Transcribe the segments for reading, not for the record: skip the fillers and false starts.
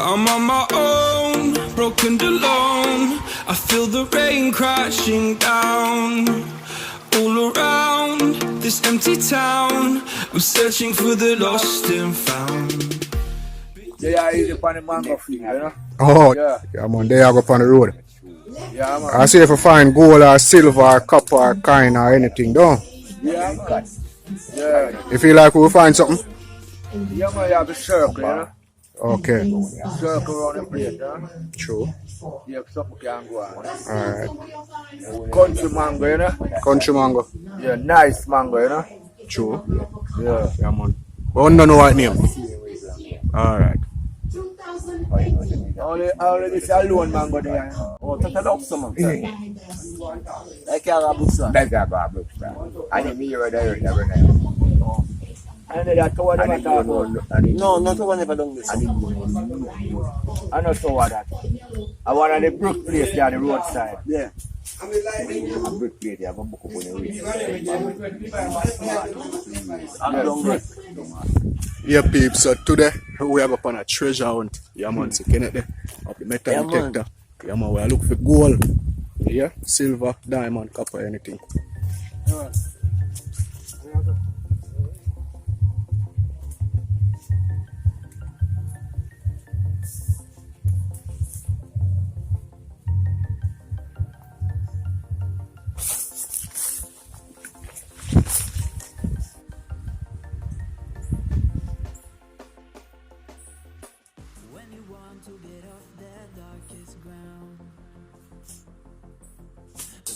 I'm on my own, broken and alone. I feel the rain crashing down all around this empty town. I'm searching for the lost and found. Yeah, he's upon the mango field, you know? Oh, yeah, man, there I go on the road. Yeah, man. I see if you find gold or silver or copper or coin or anything, don't Yeah, man. Yeah. you feel like we'll find something? Yeah, man, you have a circle, you know? Okay. Circle around the place, you know? True. Yeah, something can go on. Alright. Country mango, you know? Country mango. Yeah, nice mango, you know? True. Yeah. Yeah, man. We don't know what name. Alright. Only this alone mango there. Oh, take a look, some. Like a bookstore. Like a bookstore. And the mirror there every night. And that one never talk about. No, not one never done this. I know so what that. I want on the brook place there on the roadside. Yeah. A brick plate, you have a book up on the way. Yeah, peeps, so today we have upon a treasure hunt. Yeah, man, so can it there? Up the metal detector. Yeah, man, we look for gold. Yeah, silver, diamond, copper, anything.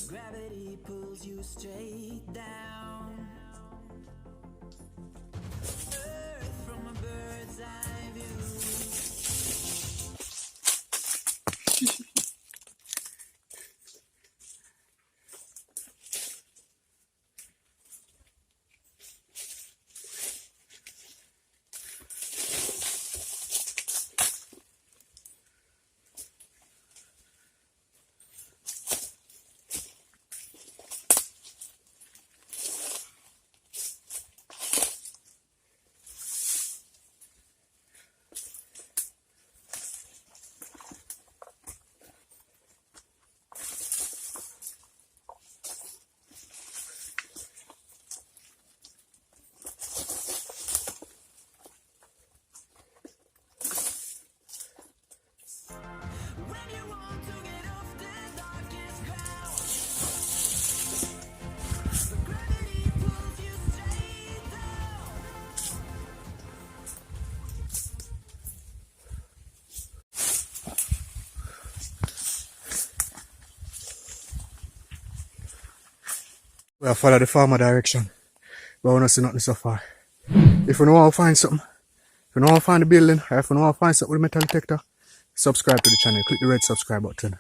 Gravity pulls you straight down. Earth from a bird's eye view. We'll follow the farmer direction, but we don't see nothing so far. If you know how to find something, if you know how to find the building, or if you know how to find something with metal detector, subscribe to the channel, click the red subscribe button.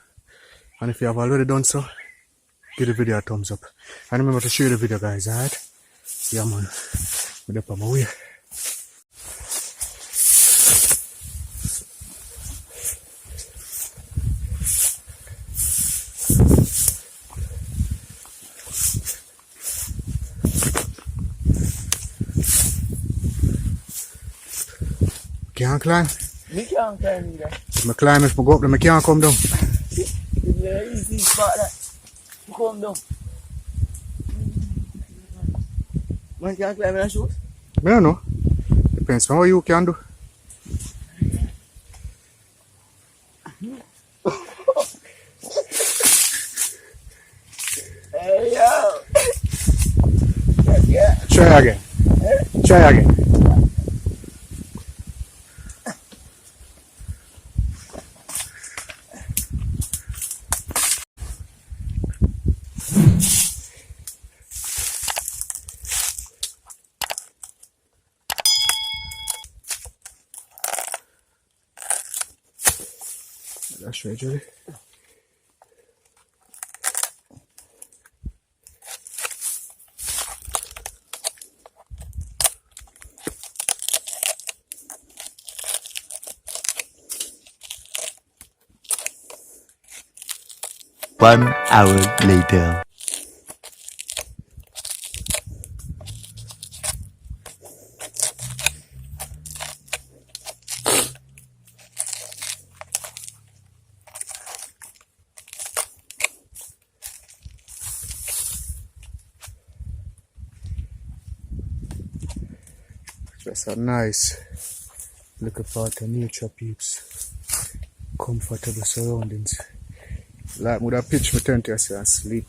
And if you have already done so, give the video a thumbs up. And remember to share the video, guys, alright? Yeah, man. I'm up on my way. Can't climb. Me can't climb either. I climb if I go up there, I can't come down. It's a easy spot that. Come down. Man can't climb in a shoot? I don't know. Depends on what you can do. Hey, yo. Yeah. Try again. Try again. That's right, Julie. One hour later. Just a nice little part of nature, peeps. Comfortable surroundings. Like, would have pitched my tent yesterday and sleep.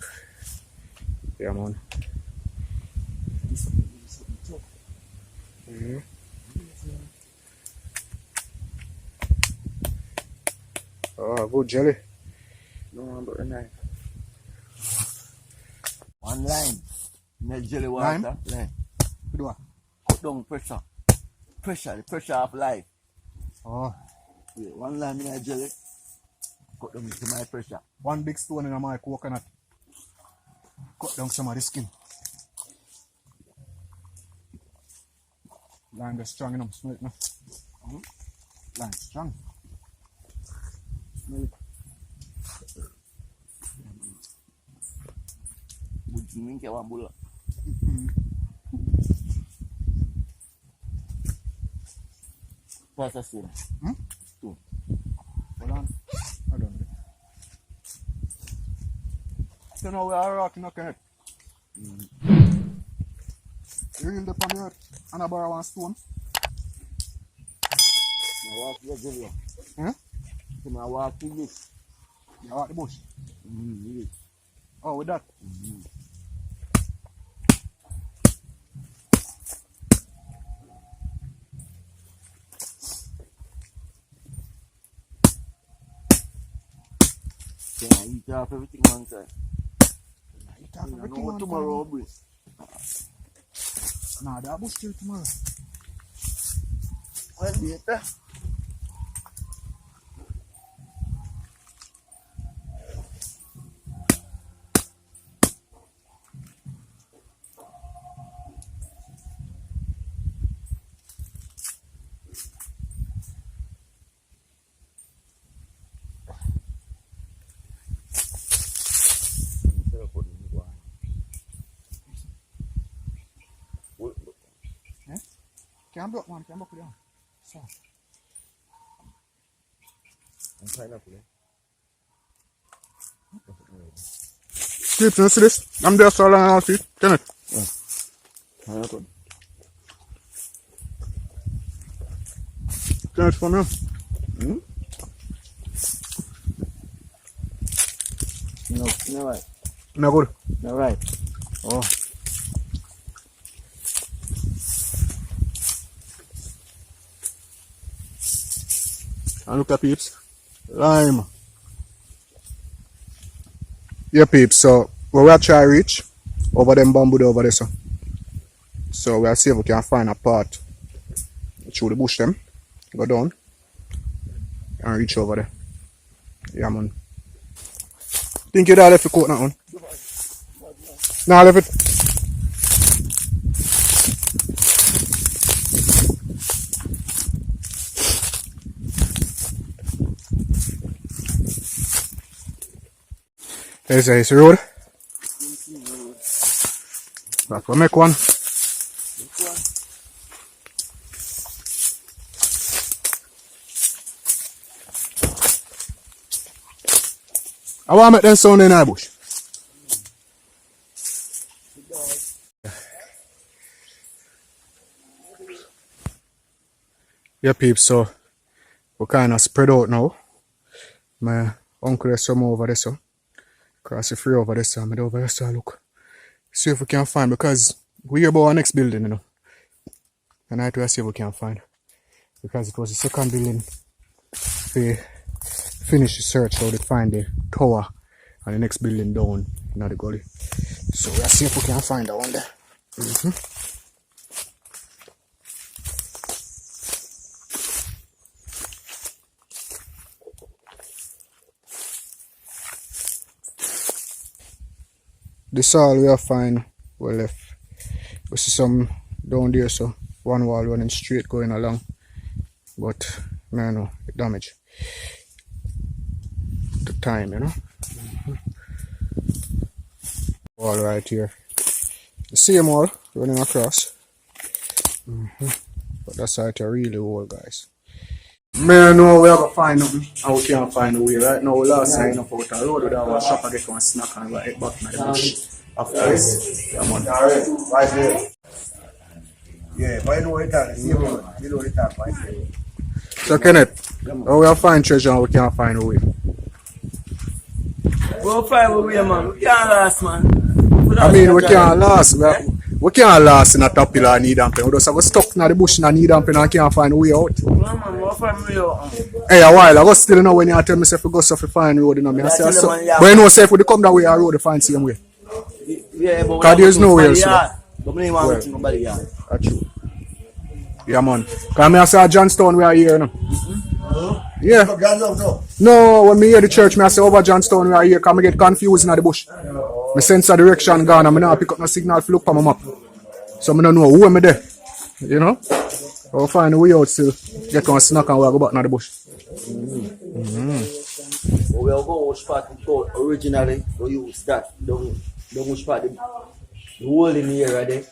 Yeah, man. Mm-hmm. Oh, good jelly. No, but a knife. One lime. Net jelly Lime? water. Lime. Good one. Cut down pressure. The pressure of life. Oh, Yeah, one lime in a jelly. Cut down to my pressure. one big stone in my coconut. Cut down some of the skin. Lime is strong enough. Smell it now. Lime strong. Smell it. Would you mean one bullet? What's the same? Two. Hold on. I don't know. You know we are rocking up in it. You in the pan here and I borrow one stone. I walk the jelly. Huh? So I walk in this. You walk the bush. Yes. Oh, with that? Can I eat off everything one time? Eat off I everything know one tomorrow time. will be. Nah, that bush till tomorrow. Well, later. Can't block, man. Can't block it down. So. I'm trying to play. Keep you see this? I'm there so long and I'll see. Can it? Can it for me? No, right. No good. No, right. Oh. And look at peeps. Lime. Yeah, peeps. So, we are trying to reach over them bamboo over there. So we'll see if we can find a path through the bush them. Go down. And reach over there. Yeah, man. Think you that left the coconut one? Nah, left it. There's a road. But we'll make one. I want to make them sound in our bush. Yeah, peeps, so we're kind of spread out now. My uncle is some over there, so cross the free over there, so I'm over there, so look. See if we can find, because we hear about our next building, you know. And I try to see if we can find. Because it was the second building we finish the search, so they find the tower and the next building down in the gully. So we'll see if we can find that one there. This all we have find we left. We see some down there, so one wall running straight going along. But man, no, it damaged the time, you know. Wall right here. The same wall running across. But that's how it really old, guys. Man, no, we have to find nothing and we can't find the way. Right now, we lost sign up out the road with our shop and get one snack and we head back in the bush. After this, yeah, man. Right there. Yeah, but I know it all. See, you know it all. I say. So Kenneth, how we find treasure and we can't find a way. We'll find a way, man. We can't last, man. I mean, we can't last. We can't last in a top pillar and need and We just have stuck in the bush and need and can't find a way out. No, man, we'll find a way out. Hey, a while ago still know when you tell me if you go so to find road, you know me. I say so. But you know, say if we come that way, our road to find same way. Yeah, but because there's nowhere else. But we don't want to nobody yard. That's true. Yeah, man. Because I say Johnstown we are here, you know. Yeah. No, when me hear the church, I say over Johnstown we are here because I get confused in the bush. My sense of direction gone and I don't pick up no signal to look on my map. So I don't know who am I there. You know? I'll find a way out still. Get one snack and we'll go back in the bush. We'll go which part we thought originally we used that. Don't which part the hole in the area there.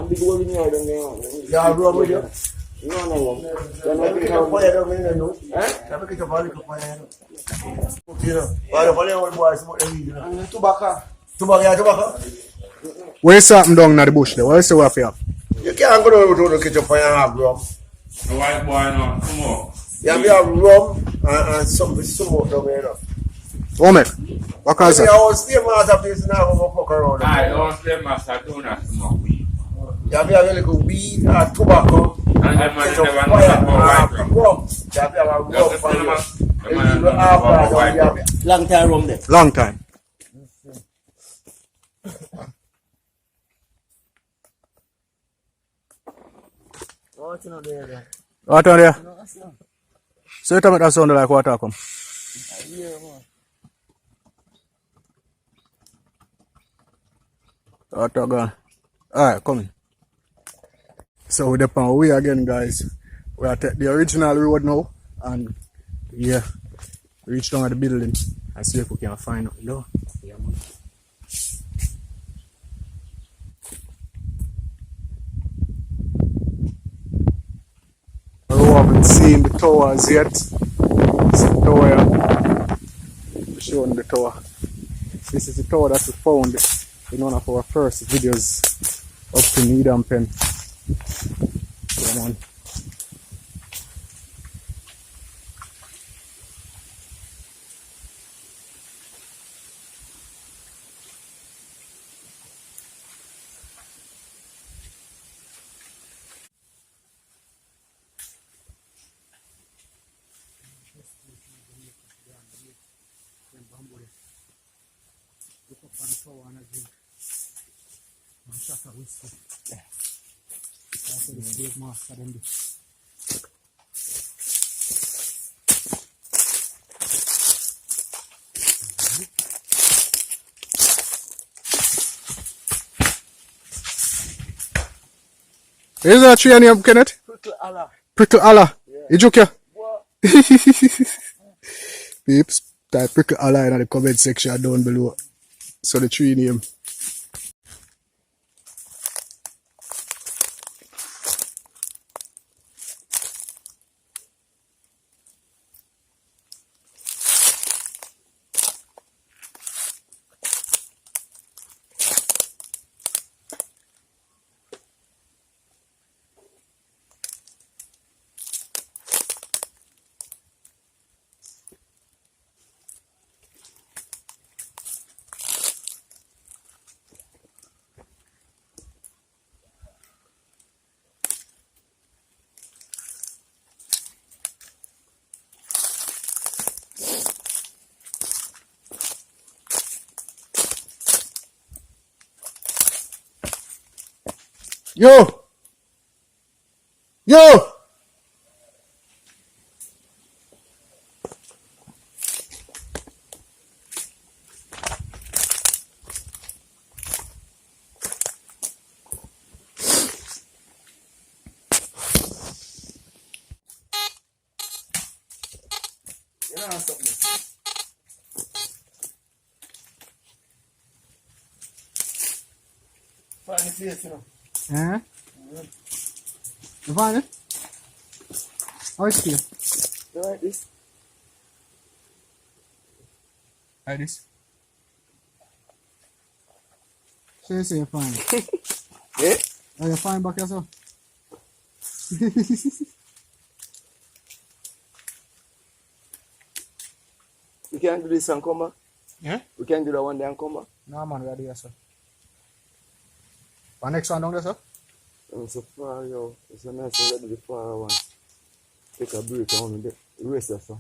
Big hole in the area down there. You have room with you? No. You're not picking up fire down there, no? You're picking up a little fire. You know, all the fire old boys smoke them weed, you know. Tobacco. Tobacco? Where's something down in the bush there? Where's the way for you? You can't go down to the kitchen fire and have rum. The white boy now, come on. Yeah, we have rum and something smoke down there, you know. Oh, mate. What cause I that? was stay master place now, I'm going to fuck around. I don't stay master, don't have smoke weed. Yeah, we have a little weed and tobacco. And the man never know about white rum. Rum. Yeah, we have a rum for you. The man never know about white rum. Long time rum there. Long time. What's in there? What on there? So you tell me that sound like water come? Yeah, man. Water gone. Alright, come in. So we're up on our way again, guys. We are at the original road now. And yeah, reach down at the building and see if we can find it. No? Yeah, man. We haven't seen the towers yet. It's the tower. We're showing the tower. This is the tower that we found in one of our first videos up to Needham Pen. Come on. Is that tree name, Kenneth? Prickle Allah. Prickle Allah. Yeah. You joke ya? What? Peeps, type Prickle Allah in the comment section down below. So the tree name. Yo! Yo! You know something? Find the place, you know. Eh? You find it? How is it here? You like this? Like this. So you say you find it. Yeah? Are you fine back yourself? We can do this and come back. Yeah? We can do that one day and come back. No man, we are there, sir. What next one down there, sir? It's so far, yo. It's a nice thing to do the far one. Take a break on the rest of it.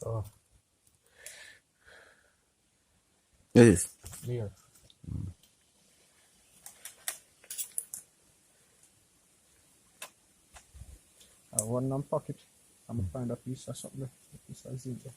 Oh, Yes. there. I want one pocket. I'm gonna find a piece of something. A piece of zebra.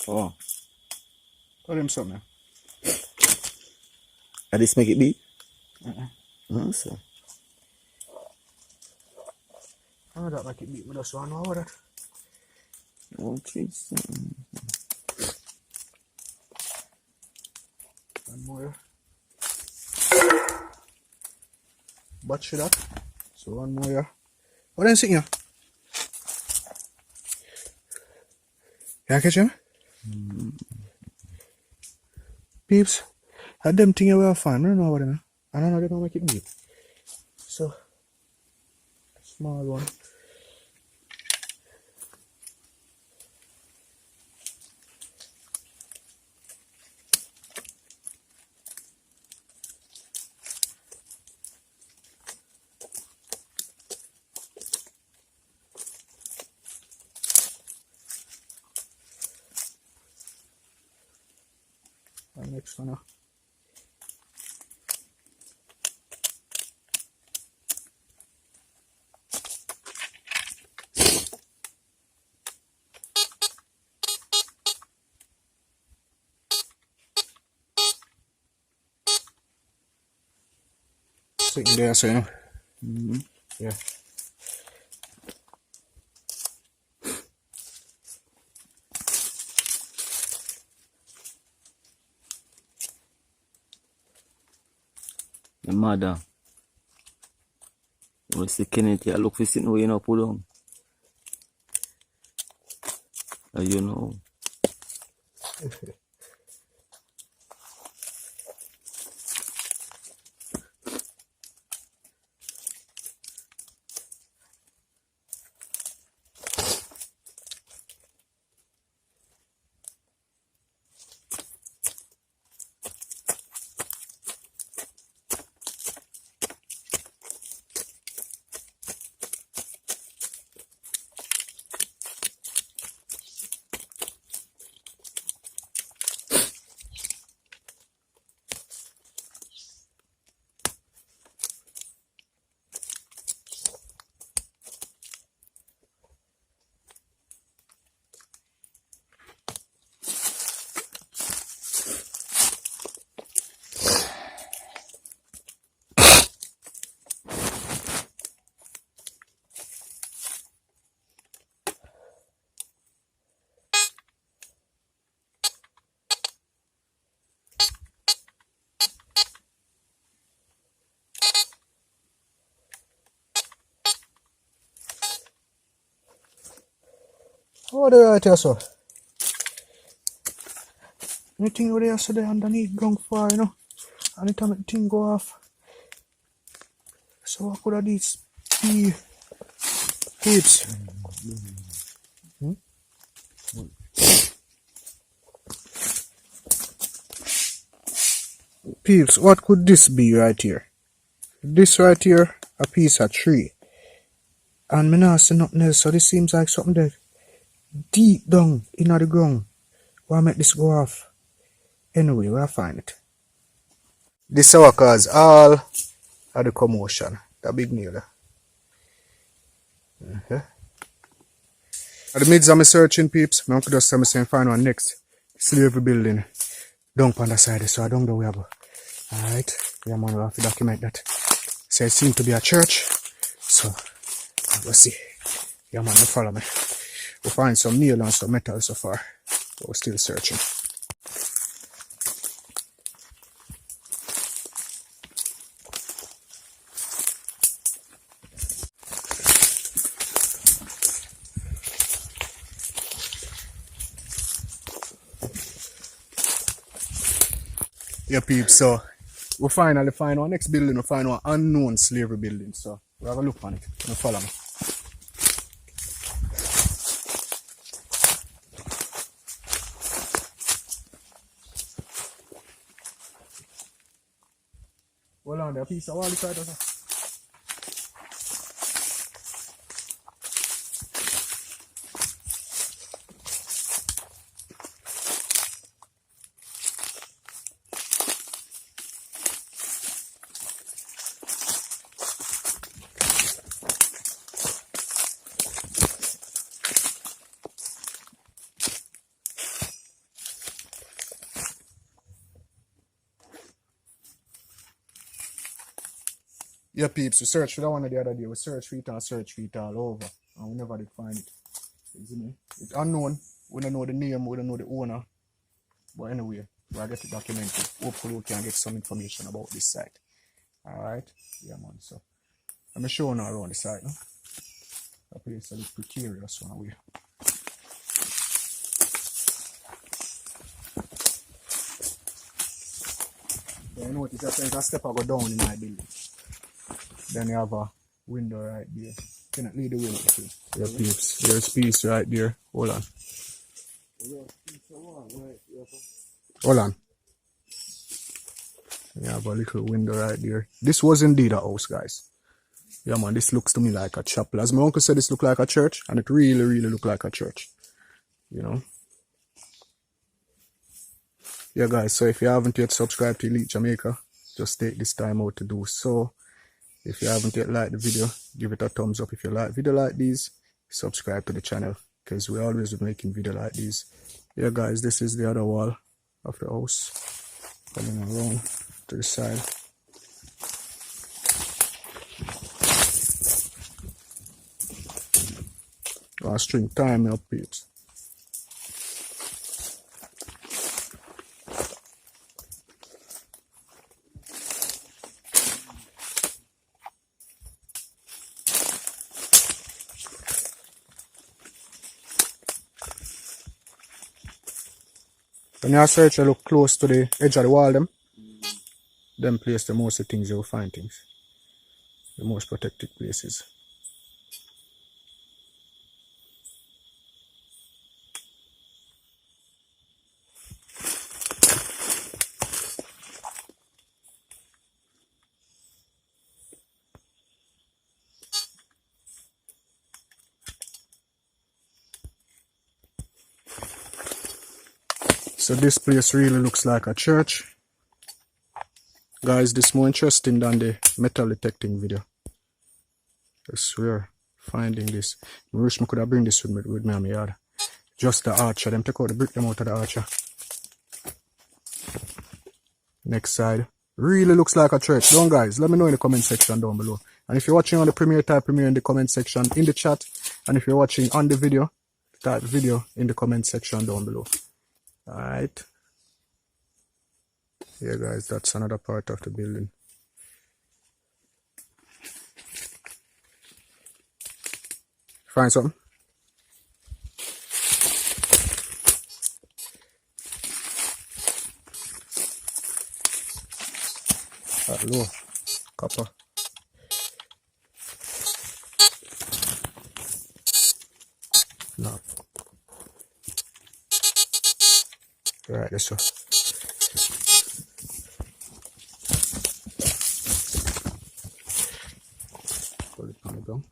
Oh. Tell him something. I just make it big? No, sir. Oh, that make it beat me just one over that. Oh, jeez. One more. Batch that. So one more here. What are you sitting here? You catch him? Peeps, that them thing you will find. I don't know what they know. I don't know they don't make it big. So, small one. And next one now. Sitting there, so you know. Yeah. Your mother. You was sick in it, you look for sitting where you know pull on. You know. Oh, there right here, so. Anything over there, so there underneath ground far, you know. Anytime the thing go off. So what could have these be? Peeps. Peeps, what could this be right here? This right here, a piece of tree. And me not see nothing else, so this seems like something that deep down in the ground. Why make this go off? Anyway, we'll find it. This is what cause all of the commotion. The big nail there. At the midst of my searching, peeps, I could just tell me saying find one next slavery building down on the side, so I don't know where. Alright, yeah man, we have to document that. So it seems to be a church, so we'll see. Yeah man, follow me. We'll find some nail and some metal so far, but we're still searching. Yeah, peeps, so we finally find one next building, we find one unknown slavery building, so we'll have a look on it. Now follow me. Hold on there, piece of wall is right there. Yeah, peeps, we searched for that one the other day. We searched for it all over. And we never did find it. You see me? It's unknown. We don't know the name, we don't know the owner. But anyway, we'll get it documented. Hopefully we can get some information about this site. Alright? Yeah, man. So, I'm showing you around the site, no? That place is a little precarious one away. Then you notice that there's a step I go down in my building. Then you have a window right there. Can I lead the way up to? Yeah, peeps. There's peace right there. Hold on. Hold on. You have a little window right there. This was indeed a house, guys. Yeah, man, this looks to me like a chapel. As my uncle said, this look like a church, and it really, really look like a church. You know? Yeah, guys, so if you haven't yet subscribed to Elite Jamaica, just take this time out to do so. If you haven't yet liked the video, give it a thumbs up. If you like video like these, subscribe to the channel, because we always be making video like these. Yeah, guys, this is the other wall of the house. Coming around to the side. I'll string time up, peeps. When you search, you look close to the edge of the wall, them place the most of things you will find things. The most protected places. So this place really looks like a church. Guys, this is more interesting than the metal detecting video. I swear, finding this. I wish I could have bring this with me on my yard. Just the archer. Them take out the brick them out of the archer. Next side. Really looks like a church. Don't guys, let me know in the comment section down below. And if you're watching on the premiere, type premiere in the comment section in the chat. And if you're watching on the video, type video in the comment section down below. Alright. Yeah, guys, that's another part of the building. Find something? Hello, copper. No. Right, this one. Put it on the ground.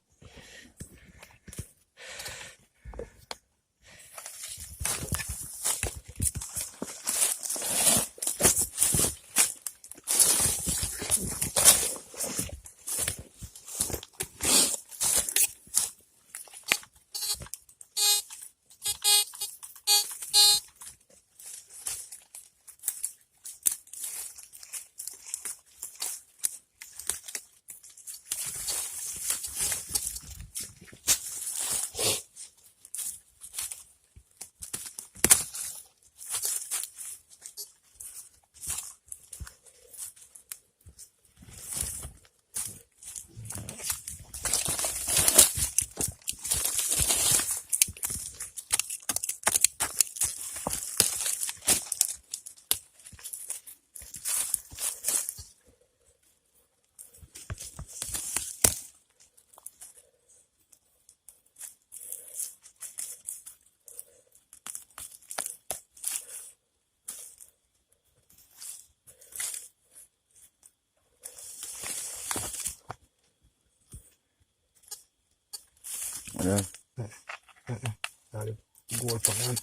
Yeah. Gold for one.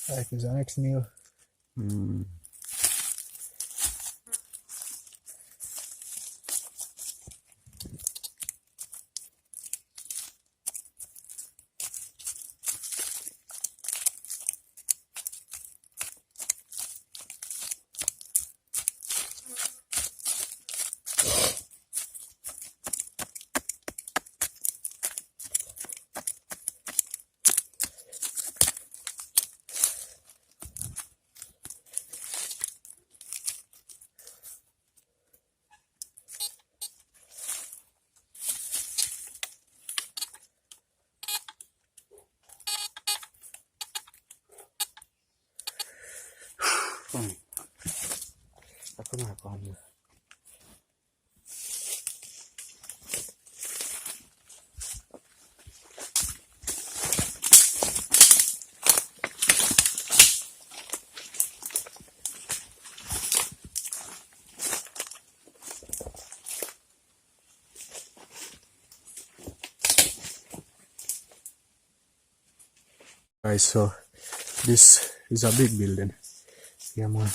Life is an next meal. Fine. I put my phone here. Guys, so this is a big building. Yeah, man.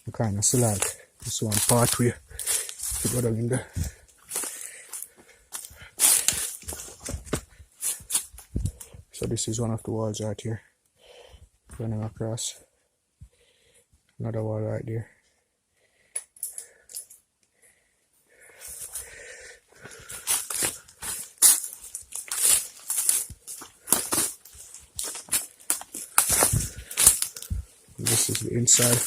You kind of see like this one pathway to go down in there. So this is one of the walls right here. Running across. Another wall right there. This is the inside.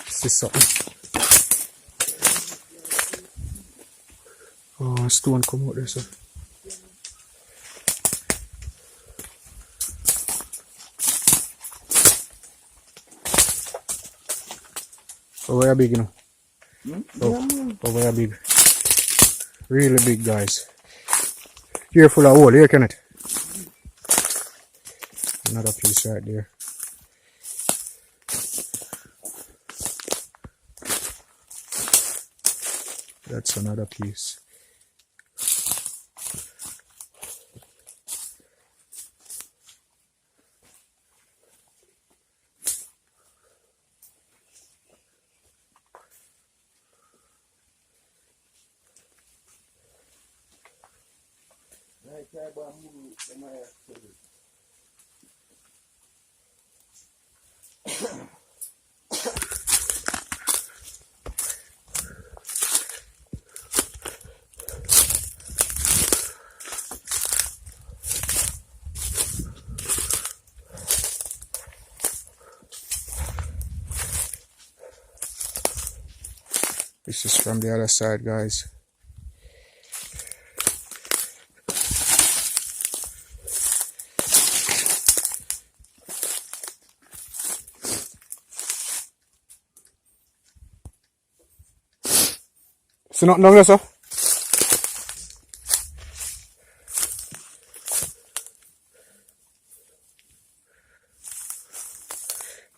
This is something. Oh, stone come out there, so. Oh, where big, you know? Oh, where big. Really big, guys. Careful of hole here, can it? Another piece right there. That's another piece. This is from the other side, guys. See nothing down there, sir?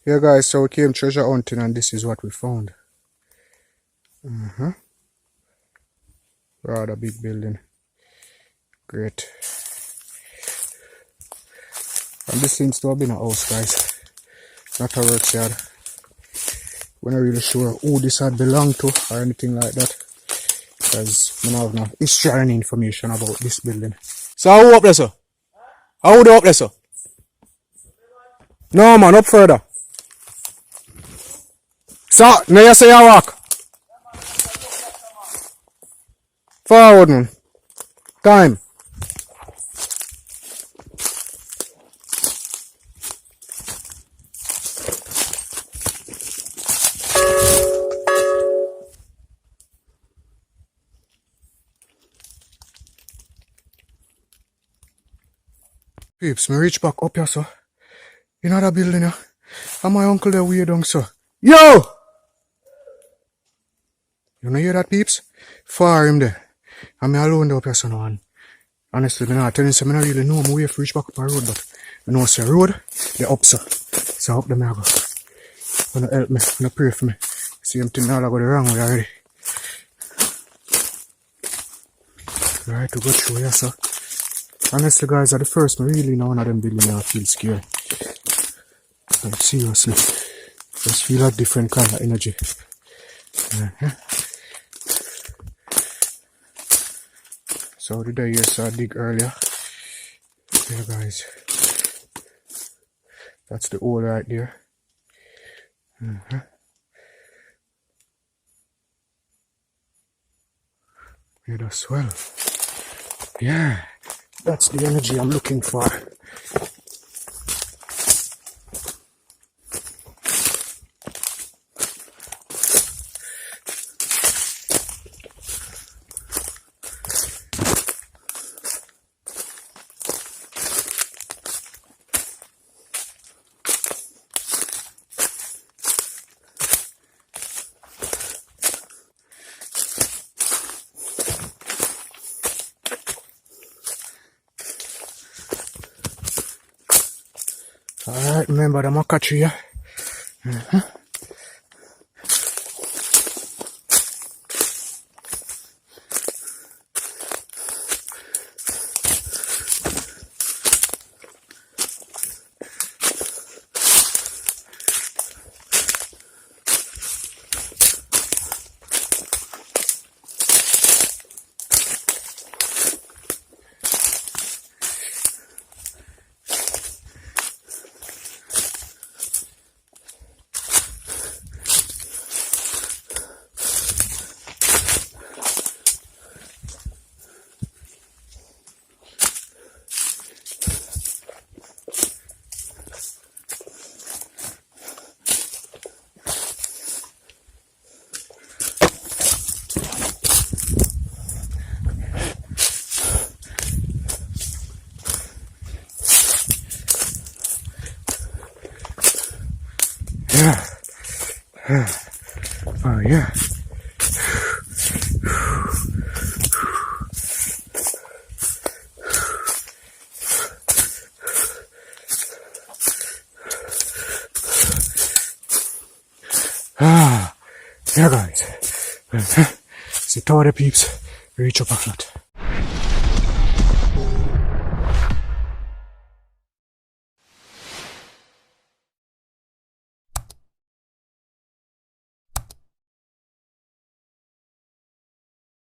Yeah, guys, so we came treasure hunting and this is what we found. Rather big building. Great. And this seems to have been a house, guys. Not a work yard. We're not really sure who this had belonged to or anything like that. Because we don't have no history or any information about this building. So how up there, sir? How do up there, sir? No, man, up further. So, now you say you walk. Forward, man. Time. Peeps, me reach back up here, sir. In another building here. And my uncle there way down, sir. Yo! You know hear that, peeps? Far him there. And me alone there up here, son, and honestly, me not telling you, I don't really know my way to reach back up our road, but I know it's a road, they're up, sir. So up there, I go. Gonna help me, gonna pray for me. See him thing all I got the wrong way already. Right, to go through here, so. Honestly, guys, at the first, I really know one of them building I feel scared. Like, seriously. Just feel a different kind of energy. So, the day yes, I dig earlier. There, guys. That's the hole right there. Yeah, that's well. Yeah, that's the energy I'm looking for. Alright, remember the maca tree, yeah? Yeah. Oh, yeah. Yeah, guys. See, all the peeps reach up a flat.